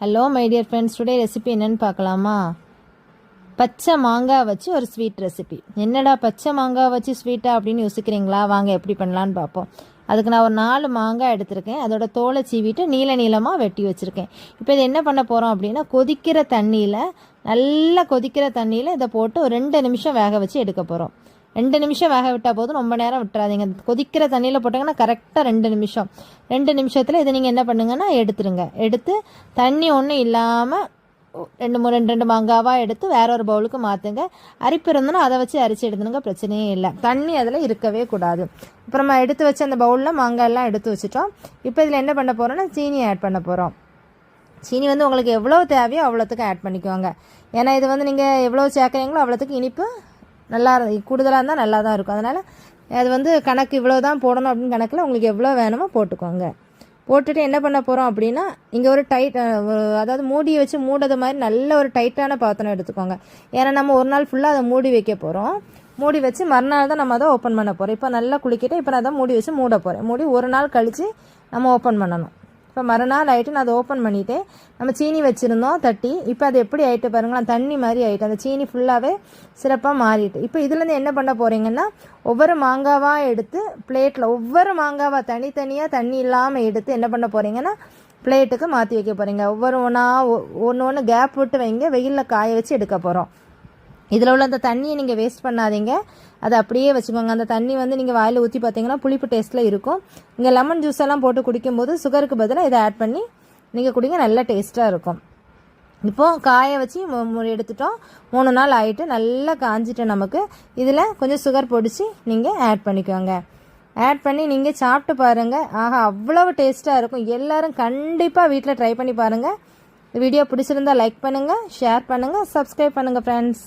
Hello my dear friends, today recipe என்னென்னு பார்க்கலாமா? பச்சை மாங்காய் வச்சு ஒரு ஸ்வீட் ரெசிபி. என்னடா பச்சை மாங்காய் வச்சு ஸ்வீட்டா அப்படின்னு யோசிக்கிறீங்களா? வாங்க எப்படி பண்ணலான்னு பார்ப்போம். அதுக்கு நான் ஒரு 4 மாங்காய் எடுத்திருக்கேன். அதோட தோலை சீவிட்டு நீளமாக வெட்டி வச்சுருக்கேன். இப்போ இது என்ன பண்ண போகிறோம் அப்படின்னா, நல்லா கொதிக்கிற தண்ணியில் இதை போட்டு ஒரு 2 நிமிஷம் வேக வச்சு எடுக்க போகிறோம். 2 நிமிஷம் வேக விட்டால் போதும், ரொம்ப நேரம் விட்டுறாதீங்க. கொதிக்கிற தண்ணியில் போட்டிங்கன்னா கரெக்டாக 2 நிமிஷம். 2 நிமிஷத்தில் இதை நீங்கள் என்ன பண்ணுங்கன்னா எடுத்துருங்க. எடுத்து தண்ணி ஒன்றும் இல்லாமல் ரெண்டு மாங்காவாக எடுத்து வேற ஒரு பவுலுக்கு மாற்றுங்க. அரிப்பு இருந்தோன்னா அதை வச்சு அரிச்சு எடுத்துனுங்க, பிரச்சனையே இல்லை. தண்ணி அதில் இருக்கவே கூடாது. அப்புறமா எடுத்து வச்சு அந்த பவுலில் மாங்காய் எல்லாம் எடுத்து வச்சுட்டோம். இப்போ இதில் என்ன பண்ண போகிறோன்னா சீனி ஆட் பண்ண போகிறோம். சீனி உங்களுக்கு எவ்வளோ தேவையோ அவ்வளோத்துக்கு ஆட் பண்ணிக்கோங்க. ஏன்னா இது நீங்கள் எவ்வளோ சேர்க்குறீங்களோ அவ்வளோத்துக்கு இனிப்பு நல்லா கூடுதலாக இருந்தால் நல்லா தான் இருக்கும். அதனால் அது கணக்கு இவ்வளோ தான் போடணும் அப்படின்னு கணக்கில் உங்களுக்கு எவ்வளோ வேணுமோ போட்டுக்கோங்க. போட்டுட்டு என்ன பண்ண போகிறோம் அப்படின்னா, இங்கே ஒரு அதாவது மூடியை வச்சு மூடுறது மாதிரி நல்ல ஒரு டைட்டான பாத்திரம் எடுத்துக்கோங்க. ஏன்னா நம்ம ஒரு நாள் ஃபுல்லாக அதை மூடி வைக்க போகிறோம். மூடி வச்சு மறுநாள் தான் நம்ம அதை ஓப்பன் பண்ண போகிறோம். இப்போ நல்லா குளிக்கிட்டு இப்போ நான் அதை மூடி வச்சு மூட போகிறேன். மூடி ஒரு நாள் கழித்து நம்ம ஓப்பன் பண்ணணும். இப்போ மறுநாள் ஆகிட்டு நான் அதை ஓப்பன் பண்ணிவிட்டு, நம்ம சீனி வச்சுருந்தோம் தட்டி. இப்போ அது எப்படி ஆகிட்டு பாருங்களா, தண்ணி மாதிரி ஆகிட்டு, அந்த சீனி ஃபுல்லாகவே சிறப்பாக மாறிட்டு. இப்போ இதுலேருந்து என்ன பண்ண போகிறீங்கன்னா, ஒவ்வொரு மாங்காவாக எடுத்து பிளேட்டில் ஒவ்வொரு மாங்காவாக தனித்தனியாக தண்ணி இல்லாமல் எடுத்து என்ன பண்ண போகிறீங்கன்னா பிளேட்டுக்கு மாற்றி வைக்க போகிறீங்க. ஒன்று கேப் விட்டு வைங்க, வெயிலில் காய வச்சு எடுக்க போகிறோம். இதில் உள்ள அந்த தண்ணியை நீங்கள் வேஸ்ட் பண்ணாதீங்க, அதை அப்படியே வச்சுக்கோங்க. அந்த தண்ணி நீங்கள் வாயில் ஊற்றி பார்த்தீங்கன்னா புளிப்பு டேஸ்ட்டில் இருக்கும். இங்கே லெமன் ஜூஸ் எல்லாம் போட்டு குடிக்கும்போது சுகருக்கு பதிலாக இதை ஆட் பண்ணி நீங்கள் குடிங்க, நல்ல டேஸ்ட்டாக இருக்கும். இப்போது காய வச்சு எடுத்துட்டோம். 3 நாள் ஆகிட்டு நல்லா காஞ்சிட்டு நமக்கு இதில் கொஞ்சம் சுகர் பொடிச்சு நீங்கள் ஆட் பண்ணிக்கோங்க. ஆட் பண்ணி நீங்கள் சாப்பிட்டு பாருங்கள். ஆஹா, அவ்வளவு டேஸ்ட்டாக இருக்கும். எல்லோரும் கண்டிப்பாக வீட்டில் ட்ரை பண்ணி பாருங்கள். வீடியோ பிடிச்சிருந்தா லைக் பண்ணுங்கள், ஷேர் பண்ணுங்கள், சப்ஸ்கிரைப் பண்ணுங்கள் ஃப்ரெண்ட்ஸ்.